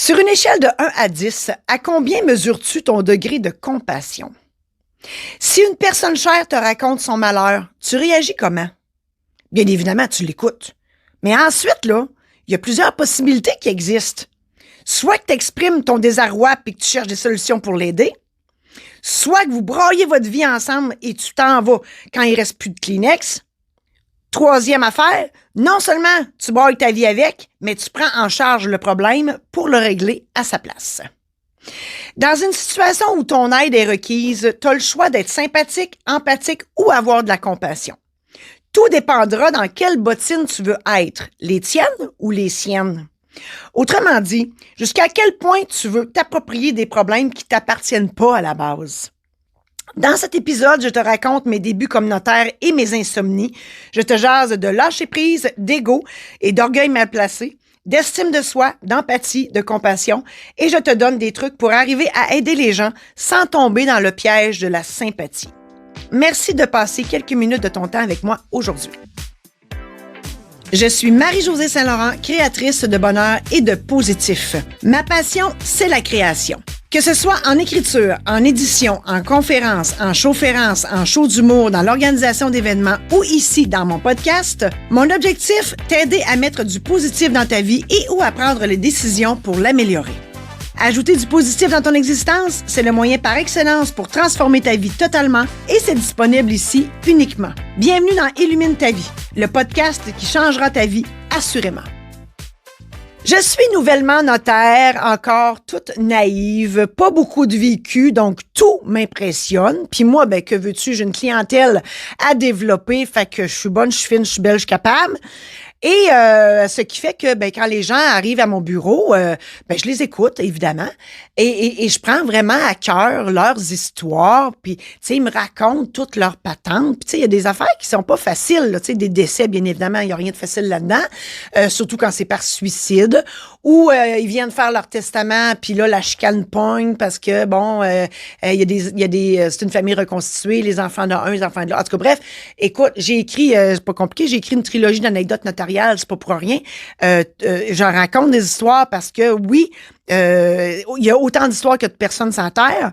Sur une échelle de 1 à 10, à combien mesures-tu ton degré de compassion? Si une personne chère te raconte son malheur, tu réagis comment? Bien évidemment, tu l'écoutes. Mais ensuite, là, il y a plusieurs possibilités qui existent. Soit que tu exprimes ton désarroi et que tu cherches des solutions pour l'aider, soit que vous broyez votre vie ensemble et tu t'en vas quand il ne reste plus de Kleenex. Troisième affaire, non seulement tu broyes ta vie avec, mais tu prends en charge le problème pour le régler à sa place. Dans une situation où ton aide est requise, tu as le choix d'être sympathique, empathique ou avoir de la compassion. Tout dépendra dans quelle bottine tu veux être, les tiennes ou les siennes. Autrement dit, jusqu'à quel point tu veux t'approprier des problèmes qui ne t'appartiennent pas à la base. Dans cet épisode, je te raconte mes débuts comme notaire et mes insomnies. Je te jase de lâcher prise, d'ego et d'orgueil mal placé, d'estime de soi, d'empathie, de compassion, et je te donne des trucs pour arriver à aider les gens sans tomber dans le piège de la sympathie. Merci de passer quelques minutes de ton temps avec moi aujourd'hui. Je suis Marie-Josée Saint-Laurent, créatrice de bonheur et de positif. Ma passion, c'est la création. Que ce soit en écriture, en édition, en conférence, en showférence, en show d'humour, dans l'organisation d'événements ou ici dans mon podcast, mon objectif, t'aider à mettre du positif dans ta vie et ou à prendre les décisions pour l'améliorer. Ajouter du positif dans ton existence, c'est le moyen par excellence pour transformer ta vie totalement et c'est disponible ici uniquement. Bienvenue dans Illumine ta vie, le podcast qui changera ta vie assurément. Je suis nouvellement notaire, encore toute naïve, pas beaucoup de vécu, donc tout m'impressionne. Puis moi, ben que veux-tu, j'ai une clientèle à développer, fait que je suis bonne, je suis fine, je suis belle, je suis capable. Et ce qui fait que ben quand les gens arrivent à mon bureau, ben je les écoute évidemment et je prends vraiment à cœur leurs histoires. Puis tu sais ils me racontent toutes leurs patentes. Puis tu sais il y a des affaires qui sont pas faciles. Tu sais des décès bien évidemment il y a rien de facile là-dedans. Surtout quand c'est par suicide ou ils viennent faire leur testament puis là la chicane pogne parce que bon il y a des c'est une famille reconstituée, les enfants de un, les enfants de l'autre. En tout cas bref, écoute j'ai écrit c'est pas compliqué, j'ai écrit une trilogie d'anecdotes notariales. C'est pas pour rien. J'en raconte des histoires parce que, oui, il y a autant d'histoires que de personnes sur Terre.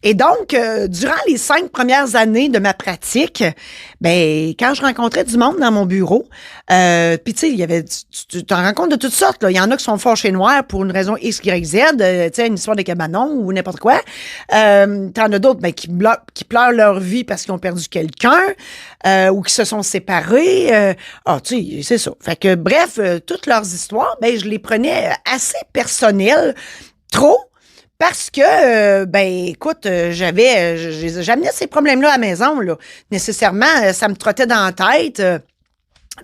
Et donc, durant les 5 premières années de ma pratique, ben quand je rencontrais du monde dans mon bureau, puis tu sais, il y avait, tu t'en rencontres de toutes sortes. Là. Il y en a qui sont fâchés noirs pour une raison X, Y, Z, tu sais, une histoire de cabanon ou n'importe quoi. T'en as d'autres ben, qui pleurent leur vie parce qu'ils ont perdu quelqu'un ou qui se sont séparés. Tu sais, c'est ça. Fait que bref, toutes leurs histoires, ben je les prenais assez personnelles, trop. Parce que, ben, écoute, j'amenais ces problèmes-là à la maison, là. Nécessairement, ça me trottait dans la tête.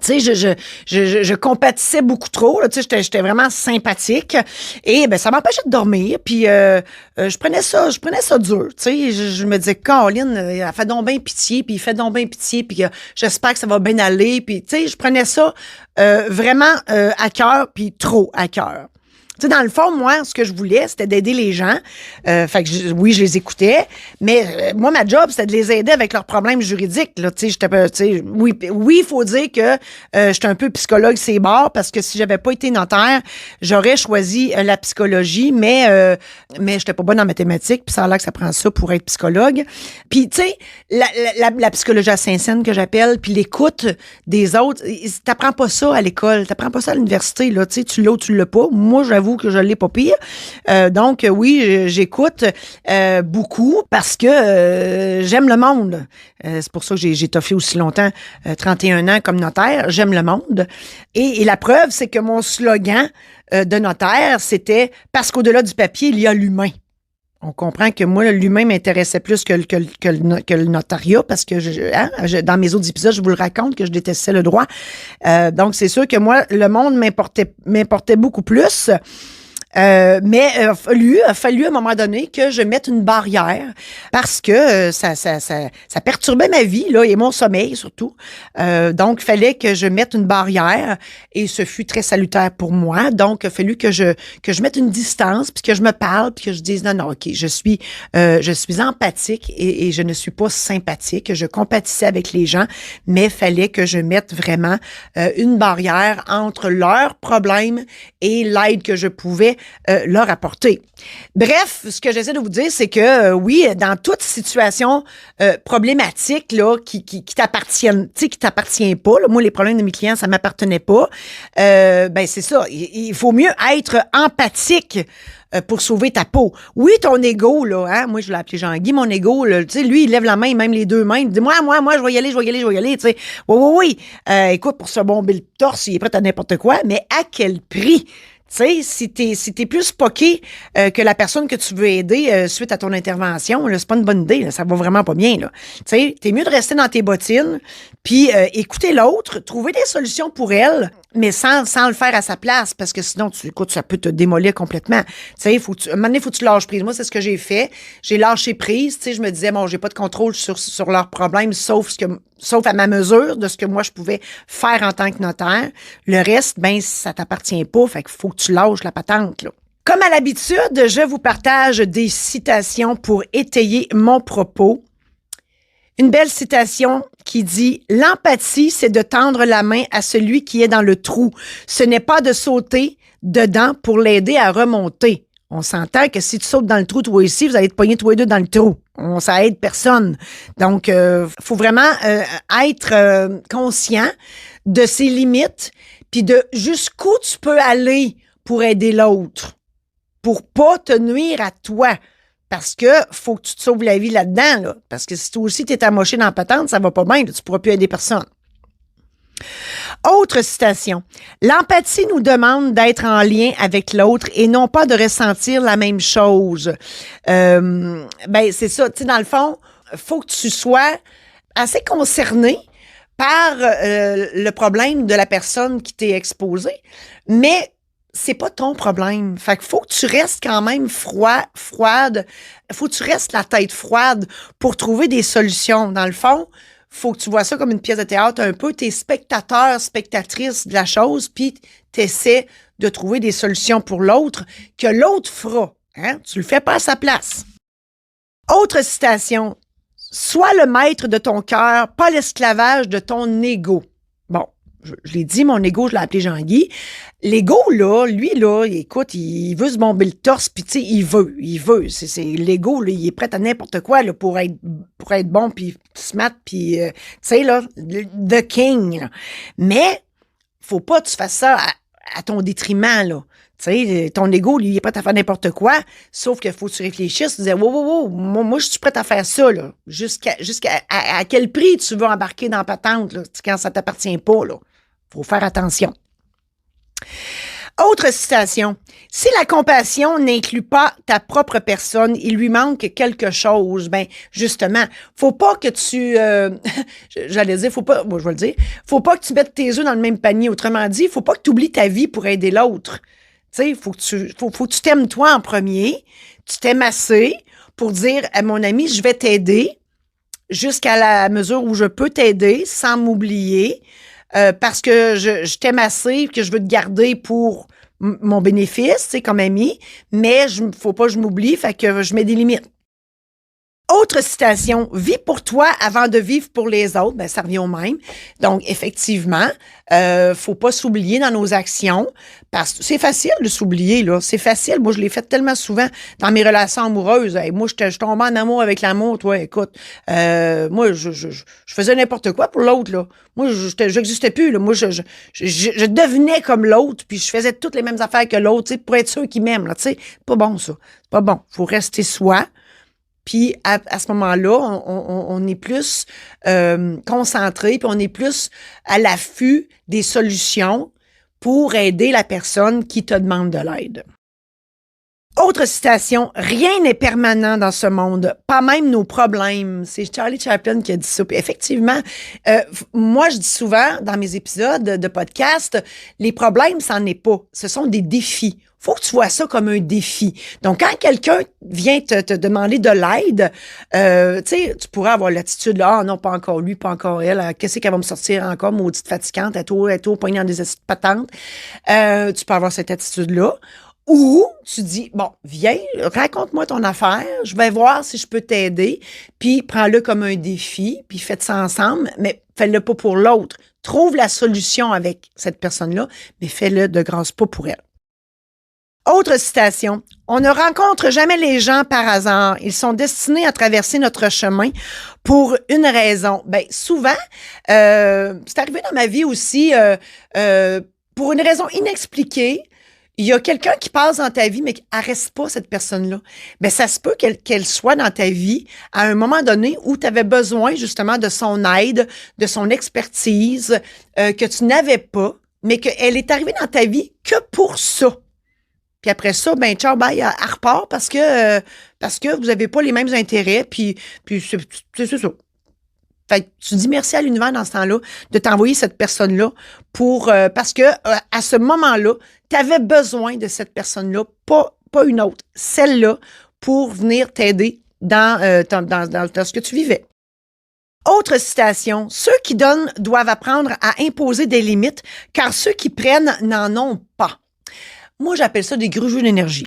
Tu sais, je compatissais beaucoup trop, là. Tu sais, j'étais vraiment sympathique. Et, ben, ça m'empêchait de dormir. Puis, je prenais ça dur. Tu sais, je me disais, Caroline, elle fait donc bien pitié, puis il fait donc bien pitié, puis j'espère que ça va bien aller. Puis, tu sais, je prenais ça vraiment à cœur, puis trop à cœur. Tu sais, dans le fond, moi, ce que je voulais, c'était d'aider les gens. Fait que oui, je les écoutais, mais moi, ma job, c'était de les aider avec leurs problèmes juridiques. Là, tu sais, oui, il faut dire que j'étais un peu psychologue, c'est mort, parce que si j'avais pas été notaire, j'aurais choisi la psychologie, mais j'étais pas bonne en mathématiques, puis ça a l'air que ça prend ça pour être psychologue. Puis, tu sais, la psychologie à Saint-Saëns que j'appelle, puis l'écoute des autres, t'apprends pas ça à l'école, t'apprends pas ça à l'université, là, tu sais, tu l'as ou tu l'as pas. Moi, j'avoue que je l'ai pas pire. Donc, oui, j'écoute beaucoup parce que j'aime le monde. C'est pour ça que j'ai toffé aussi longtemps, 31 ans comme notaire. J'aime le monde. Et la preuve, c'est que mon slogan de notaire, c'était « Parce qu'au-delà du papier, il y a l'humain ». On comprend que moi, l'humain m'intéressait plus que le notariat parce que dans mes autres épisodes, je vous le raconte que je détestais le droit. Donc, c'est sûr que moi, le monde m'importait beaucoup plus. Mais il a fallu à un moment donné que je mette une barrière parce que ça perturbait ma vie là, et mon sommeil surtout. Donc, il fallait que je mette une barrière et ce fut très salutaire pour moi. Donc, il a fallu que je mette une distance puis que je me parle puis que je dise non, OK, je suis empathique et je ne suis pas sympathique. Je compatissais avec les gens, mais il fallait que je mette vraiment une barrière entre leurs problèmes et l'aide que je pouvais leur apporter. Bref, ce que j'essaie de vous dire, c'est que oui, dans toute situation problématique là, qui t'appartiennent, tu sais, qui t'appartient pas, là, moi, les problèmes de mes clients, ça m'appartenait pas, ben c'est ça. Il faut mieux être empathique pour sauver ta peau. Oui, ton ego, là, hein, moi, je l'ai appelé Jean-Guy, mon ego, là, tu sais, lui, il lève la main, même les deux mains, il dit, moi, je vais y aller, tu sais. Oui. Écoute, pour se bomber le torse, il est prêt à n'importe quoi, mais à quel prix? Tu sais, si t'es plus poqué que la personne que tu veux aider suite à ton intervention, là, c'est pas une bonne idée, là, ça va vraiment pas bien, là. Tu sais, t'es mieux de rester dans tes bottines, puis écouter l'autre, trouver des solutions pour elle, mais sans le faire à sa place, parce que sinon, écoute, ça peut te démolir complètement. Tu sais, à un moment donné, faut que tu lâches prise. Moi, c'est ce que j'ai fait. J'ai lâché prise, tu sais, je me disais, bon, j'ai pas de contrôle sur leurs problèmes, sauf à ma mesure de ce que moi, je pouvais faire en tant que notaire. Le reste, ben, ça t'appartient pas, fait qu'il faut que tu lâches la patente, là. Comme à l'habitude, je vous partage des citations pour étayer mon propos. Une belle citation qui dit « L'empathie, c'est de tendre la main à celui qui est dans le trou. Ce n'est pas de sauter dedans pour l'aider à remonter. » On s'entend que si tu sautes dans le trou, toi ici, vous allez te pogner tous les deux dans le trou. Ça aide personne. Donc, faut vraiment être conscient de ses limites, puis de jusqu'où tu peux aller pour aider l'autre, pour pas te nuire à toi. Parce que faut que tu te sauves la vie là-dedans, là. Parce que si toi aussi t'es amoché dans la patente, ça va pas bien, là, tu pourras plus aider personne. Autre citation. L'empathie nous demande d'être en lien avec l'autre et non pas de ressentir la même chose. Ben, c'est ça. Tu sais, dans le fond, faut que tu sois assez concerné par le problème de la personne qui t'est exposée, mais c'est pas ton problème. Fait qu'il faut que tu restes quand même froide. Faut que tu restes la tête froide pour trouver des solutions. Dans le fond, faut que tu vois ça comme une pièce de théâtre un peu. T'es spectateur, spectatrice de la chose, puis t'essaies de trouver des solutions pour l'autre que l'autre fera. Hein? Tu le fais pas à sa place. Autre citation. Sois le maître de ton cœur, pas l'esclavage de ton ego. Bon. Je l'ai dit, mon ego, je l'ai appelé Jean-Guy. L'ego, là, lui, là, écoute, il veut se bomber le torse, puis tu sais, il veut. C'est l'ego, là, il est prêt à n'importe quoi, là, pour être bon, puis smart, puis, tu sais, là, the king, là. Mais, faut pas que tu fasses ça à ton détriment, là. Tu sais, ton ego, lui, il est prêt à faire n'importe quoi, sauf qu'il faut que tu réfléchisses, tu dis, wow, moi, je suis prêt à faire ça, là. Jusqu'à à quel prix tu veux embarquer dans la patente, là, quand ça t'appartient pas, là. Faut faire attention. Autre citation. Si la compassion n'inclut pas ta propre personne, il lui manque quelque chose. Ben, justement, faut pas que tu, j'allais dire, faut pas, bon, je vais le dire, faut pas que tu mettes tes œufs dans le même panier. Autrement dit, faut pas que tu oublies ta vie pour aider l'autre. Tu sais, faut que tu t'aimes toi en premier, tu t'aimes assez pour dire à mon ami, je vais t'aider jusqu'à la mesure où je peux t'aider sans m'oublier. Parce que je t'aime assez, que je veux te garder pour mon bénéfice, tu sais, comme ami, mais faut pas que je m'oublie, fait que je mets des limites. Autre citation, vis pour toi avant de vivre pour les autres, ben ça revient au même. Donc effectivement, faut pas s'oublier dans nos actions parce que c'est facile de s'oublier là, c'est facile. Moi je l'ai fait tellement souvent dans mes relations amoureuses. Hey, moi je tombais en amour avec l'amour, toi écoute. Moi je faisais n'importe quoi pour l'autre là. Moi j'existais plus là. Moi je devenais comme l'autre puis je faisais toutes les mêmes affaires que l'autre, tu sais, pour être sûr qu'il m'aime là, tu sais. Pas bon ça. C'est pas bon. Faut rester soi. Puis à ce moment-là, on est plus concentré, puis on est plus à l'affût des solutions pour aider la personne qui te demande de l'aide. Autre citation, rien n'est permanent dans ce monde, pas même nos problèmes. C'est Charlie Chaplin qui a dit ça. Puis effectivement, moi je dis souvent dans mes épisodes de podcast, les problèmes, ça n'en est pas. Ce sont des défis. Faut que tu vois ça comme un défi. Donc, quand quelqu'un vient te demander de l'aide, tu sais, tu pourrais avoir l'attitude là, ah non, pas encore lui, pas encore elle, qu'est-ce qu'elle va me sortir encore, maudite fatigante, elle est au poignet dans des patentes. Tu peux avoir cette attitude-là. Ou tu dis, bon, viens, raconte-moi ton affaire, je vais voir si je peux t'aider, puis prends-le comme un défi, puis faites ça ensemble, mais fais-le pas pour l'autre. Trouve la solution avec cette personne-là, mais fais-le de grâce pas pour elle. Autre citation. On ne rencontre jamais les gens par hasard. Ils sont destinés à traverser notre chemin pour une raison. Ben souvent, c'est arrivé dans ma vie aussi, pour une raison inexpliquée. Il y a quelqu'un qui passe dans ta vie, mais qui reste pas, cette personne-là. Ben, ça se peut qu'elle soit dans ta vie à un moment donné où tu avais besoin justement de son aide, de son expertise, que tu n'avais pas, mais qu'elle est arrivée dans ta vie que pour ça. Puis après ça, ben ciao, bye, elle repart parce que vous n'avez pas les mêmes intérêts, puis c'est ça. Fait que tu dis merci à l'univers dans ce temps-là de t'envoyer cette personne-là parce que à ce moment-là, tu avais besoin de cette personne-là, pas une autre, celle-là, pour venir t'aider dans ce que tu vivais. Autre citation, ceux qui donnent doivent apprendre à imposer des limites, car ceux qui prennent n'en ont pas. Moi, j'appelle ça des grugeux d'énergie.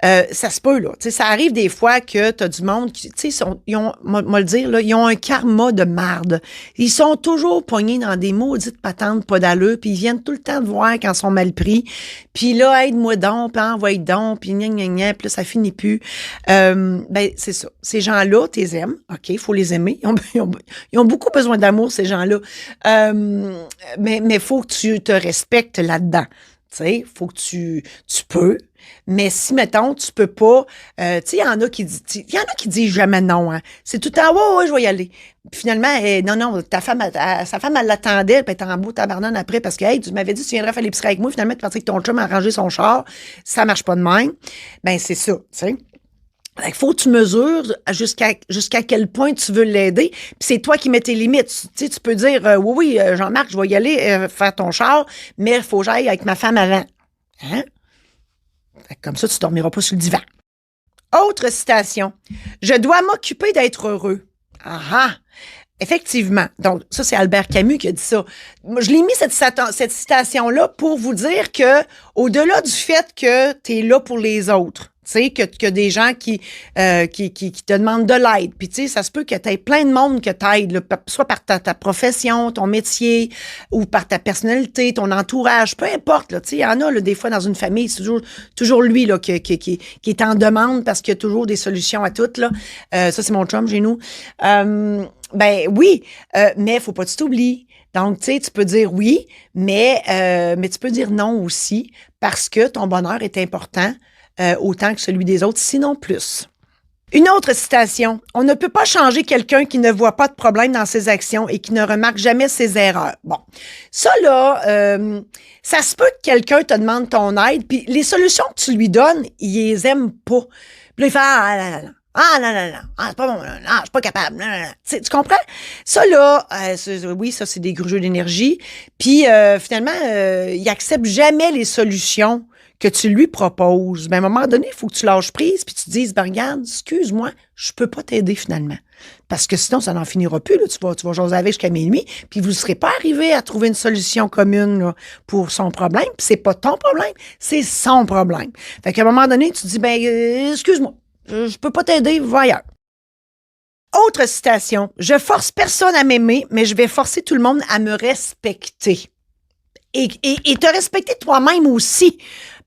Ça se peut, là. Tu sais, ça arrive des fois que tu as du monde qui, tu sais, ils ont le dire, là, ils ont un karma de marde. Ils sont toujours pognés dans des maudites patentes pas d'allure, puis ils viennent tout le temps te voir quand ils sont mal pris. Puis là, aide-moi donc, puis envoie donc, puis gna, puis là, ça finit plus. Ben, c'est ça. Ces gens-là, tu les aimes. OK, il faut les aimer. Ils ont beaucoup besoin d'amour, ces gens-là. Mais faut que tu te respectes là-dedans. Tu sais, faut que tu peux. Mais si, mettons, tu peux pas, tu sais, il y en a qui disent jamais non, hein. C'est tout le temps, ouais, je vais y aller. Puis finalement, non, sa femme, elle l'attendait, puis elle était en beau tabarnane après parce que, hey, tu m'avais dit que tu viendrais faire l'épicerie avec moi, finalement, tu pensais que ton chum a arrangé son char. Ça marche pas de même. Ben, c'est ça, tu sais. Il faut que tu mesures jusqu'à quel point tu veux l'aider. Puis c'est toi qui mets tes limites. Tu sais, tu peux dire, oui, Jean-Marc, je vais y aller faire ton char, mais il faut que j'aille avec ma femme avant. Hein? Comme ça, tu ne dormiras pas sur le divan. Autre citation. Je dois m'occuper d'être heureux. Ah! Effectivement. Donc, ça, c'est Albert Camus qui a dit ça. Je l'ai mis, cette citation-là, pour vous dire que, au-delà du fait que tu es là pour les autres, tu sais, que des gens qui te demandent de l'aide. Puis, tu sais, ça se peut que tu aies plein de monde que t'aides, soit par ta profession, ton métier, ou par ta personnalité, ton entourage, peu importe. Tu sais, il y en a, là, des fois, dans une famille, c'est toujours lui là, qui est en demande parce qu'il y a toujours des solutions à toutes. Là. Ça, c'est mon chum chez nous. Ben oui, mais faut pas que tu t'oublies. Donc, tu sais, tu peux dire oui, mais tu peux dire non aussi parce que ton bonheur est important autant que celui des autres, sinon plus. Une autre citation. On ne peut pas changer quelqu'un qui ne voit pas de problème dans ses actions et qui ne remarque jamais ses erreurs. Bon, ça là, ça se peut que quelqu'un te demande ton aide, puis les solutions que tu lui donnes, il les aime pas. Puis là, il fait c'est pas bon, je suis pas capable. Tu comprends? Ça, là, oui, ça, c'est des gros jeux d'énergie. Puis, finalement, il accepte jamais les solutions que tu lui proposes. Ben, à un moment donné, il faut que tu lâches prise puis tu te dises, ben, regarde, excuse-moi, je peux pas t'aider finalement. Parce que sinon, ça n'en finira plus. Là. Tu vas jaser avec jusqu'à minuit, puis vous ne serez pas arrivé à trouver une solution commune là, pour son problème. Puis c'est pas ton problème, c'est son problème. Fait qu'à un moment donné, tu te dis, ben, excuse-moi, je peux pas t'aider, va ailleurs. Autre citation. Je force personne à m'aimer, mais je vais forcer tout le monde à me respecter. Et te respecter toi-même aussi.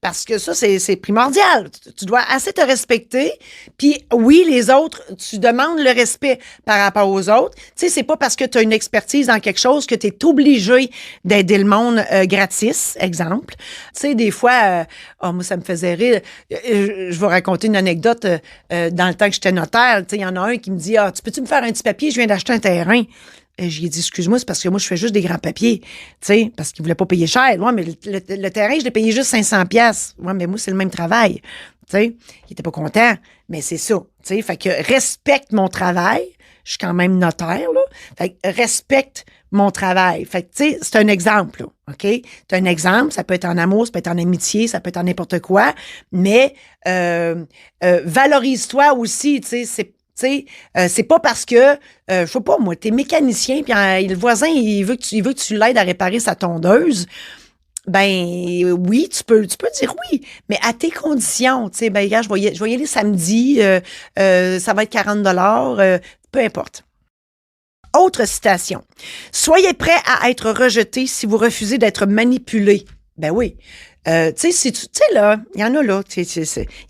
Parce que ça, c'est primordial. Tu dois assez te respecter. Puis oui, les autres, tu demandes le respect par rapport aux autres. Tu sais, c'est pas parce que tu as une expertise dans quelque chose que tu es obligé d'aider le monde gratis, exemple. Tu sais, des fois, moi, ça me faisait rire. Je vais raconter une anecdote. Dans le temps que j'étais notaire, tu sais, il y en a un qui me dit, tu peux-tu me faire un petit papier? Je viens d'acheter un terrain. J'ai dit, excuse-moi, c'est parce que moi, je fais juste des grands papiers, tu sais, parce qu'il voulait pas payer cher. Ouais, mais le terrain, je l'ai payé juste 500$. Ouais, mais moi, c'est le même travail, tu sais. Il était pas content, mais c'est ça, tu sais. Fait que respecte mon travail. Je suis quand même notaire, là. Fait que respecte mon travail. Fait que, tu sais, c'est un exemple, là, OK? C'est un exemple, ça peut être en amour, ça peut être en amitié, ça peut être en n'importe quoi, mais valorise-toi aussi, tu sais, c'est pas parce que, je sais pas, moi, t'es mécanicien, puis le voisin, il veut que tu l'aides à réparer sa tondeuse. Ben oui, tu peux dire oui, mais à tes conditions. Tu sais, ben regarde, je vais y aller samedi, ça va être 40$, peu importe. Autre citation. Soyez prêts à être rejeté si vous refusez d'être manipulé. Ben oui. Tu sais, là, il y en a là, il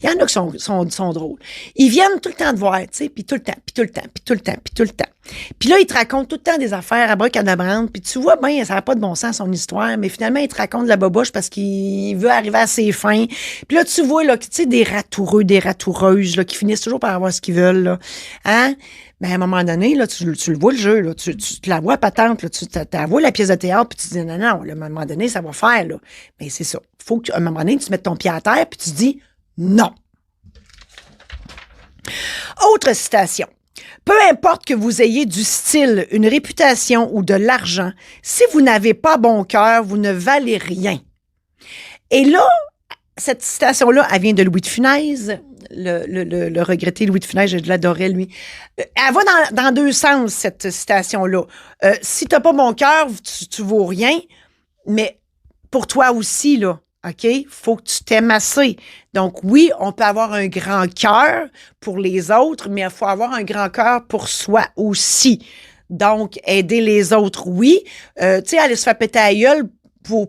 y en a qui sont drôles. Ils viennent tout le temps te voir, tu sais, puis tout le temps, puis tout le temps, puis tout le temps, puis tout le temps. Puis là, ils te racontent tout le temps des affaires à bracadabrantes, puis tu vois, ben, ça n'a pas de bon sens, son histoire, mais finalement, ils te racontent de la boboche parce qu'il veut arriver à ses fins. Puis là, tu vois, là, tu sais, des ratoureux, des ratoureuses, là, qui finissent toujours par avoir ce qu'ils veulent, là. Hein? Ben, à un moment donné, là, tu le vois, le jeu, là, tu te la vois patente, là, tu la vois la pièce de théâtre, puis tu te dis, non, là, à un moment donné, ça va faire, là. Ben, c'est ça. Faut qu'à un moment donné, tu mettes ton pied à terre, puis tu te dis, non. Autre citation. Peu importe que vous ayez du style, une réputation ou de l'argent, si vous n'avez pas bon cœur, vous ne valez rien. Et là, cette citation-là, elle vient de Louis de Funès, le regretté Louis de Funès, je l'adorais, lui. Elle va dans deux sens, cette citation-là. Si t'as pas bon cœur, tu vaux rien, mais pour toi aussi, là, OK? Faut que tu t'aimes assez. Donc, oui, on peut avoir un grand cœur pour les autres, mais il faut avoir un grand cœur pour soi aussi. Donc, aider les autres, oui. Tu sais, aller se faire péter la gueule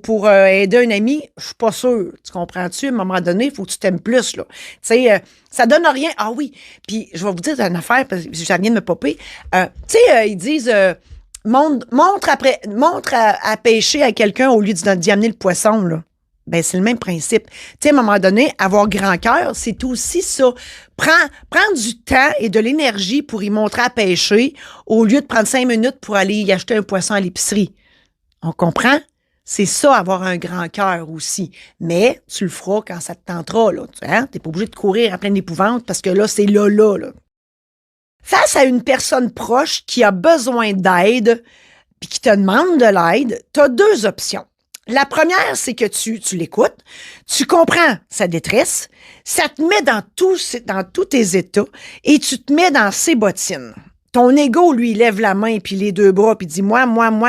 pour aider un ami, je suis pas sûre. Tu comprends-tu? À un moment donné, il faut que tu t'aimes plus, là. Tu sais, ça donne rien. Ah oui. Puis, je vais vous dire une affaire, parce que ça vient de me popper. Tu sais, ils disent... montre à pêcher à quelqu'un au lieu d'y amener le poisson, là. Ben, c'est le même principe. Tu sais, à un moment donné, avoir grand cœur, c'est aussi ça. Prendre du temps et de l'énergie pour y montrer à pêcher au lieu de prendre 5 minutes pour aller y acheter un poisson à l'épicerie. On comprend? C'est ça, avoir un grand cœur aussi. Mais tu le feras quand ça te tentera, là. Hein? T'es pas obligé de courir en pleine épouvante parce que là, c'est là. Face à une personne proche qui a besoin d'aide puis qui te demande de l'aide, tu as deux options. La première, c'est que tu l'écoutes, tu comprends sa détresse, ça te met dans tous tes états et tu te mets dans ses bottines. Ton ego, lui, il lève la main puis les deux bras puis dit moi,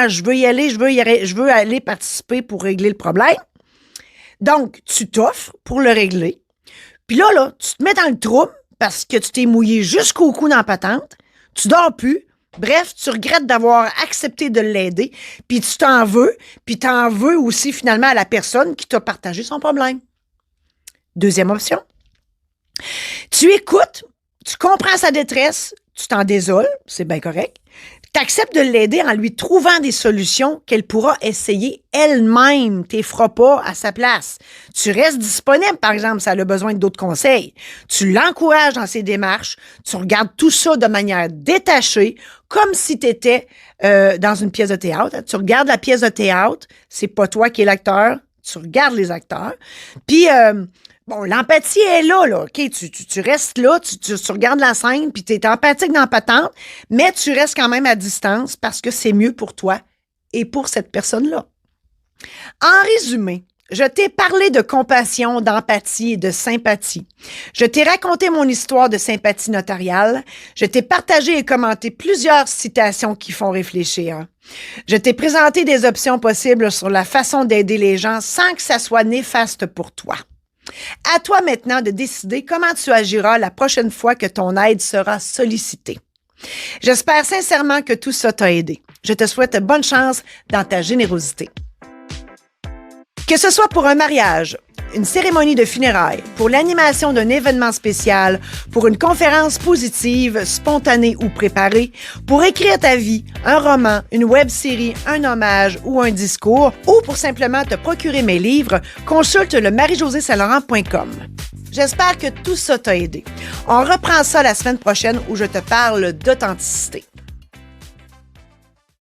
je veux y aller, je veux aller participer pour régler le problème. Donc, tu t'offres pour le régler. Puis là, tu te mets dans le trouble parce que tu t'es mouillé jusqu'au cou dans la patente, tu dors plus. Bref, tu regrettes d'avoir accepté de l'aider, puis tu t'en veux, puis t'en veux aussi finalement à la personne qui t'a partagé son problème. Deuxième option. Tu écoutes, tu comprends sa détresse, tu t'en désoles, c'est bien correct. Tu acceptes de l'aider en lui trouvant des solutions qu'elle pourra essayer elle-même. Tu ne les feras pas à sa place. Tu restes disponible, par exemple, si elle a besoin d'autres conseils. Tu l'encourages dans ses démarches. Tu regardes tout ça de manière détachée, comme si tu étais dans une pièce de théâtre. Tu regardes la pièce de théâtre. C'est pas toi qui es l'acteur. Tu regardes les acteurs. Puis... bon, l'empathie est là. OK, tu restes là, tu regardes la scène, puis tu es empathique dans la patente, mais tu restes quand même à distance parce que c'est mieux pour toi et pour cette personne-là. En résumé, je t'ai parlé de compassion, d'empathie et de sympathie. Je t'ai raconté mon histoire de sympathie notariale. Je t'ai partagé et commenté plusieurs citations qui font réfléchir. Je t'ai présenté des options possibles sur la façon d'aider les gens sans que ça soit néfaste pour toi. À toi maintenant de décider comment tu agiras la prochaine fois que ton aide sera sollicitée. J'espère sincèrement que tout ça t'a aidé. Je te souhaite bonne chance dans ta générosité. Que ce soit pour un mariage, une cérémonie de funérailles, pour l'animation d'un événement spécial, pour une conférence positive, spontanée ou préparée, pour écrire ta vie, un roman, une web-série, un hommage ou un discours, ou pour simplement te procurer mes livres, consulte le marie-josée-saint-laurent.com. J'espère que tout ça t'a aidé. On reprend ça la semaine prochaine où je te parle d'authenticité.